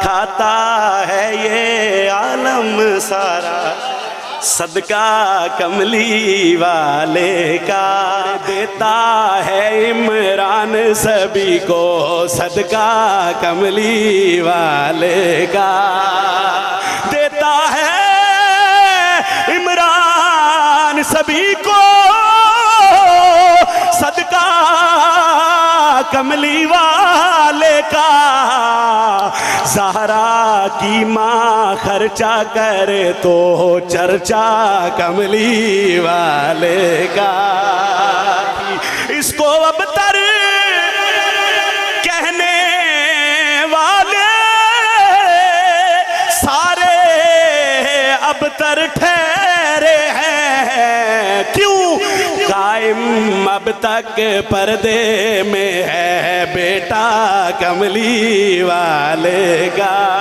کھاتا ہے یہ عالم سارا، صدقہ کملی والے کا، دیتا ہے عمران سبھی کو صدقہ کملی والے کا، دیتا ہے عمران سبھی کو صدقہ کملی والے کا، زہرا کی ماں خرچہ کرے تو چرچا کملی والے کا، اس کو ابتر کہنے والے سارے ابتر ٹھہرے ہیں، کیوں؟ قائم اب تک پردے میں ہے بیٹا کملی والے کا۔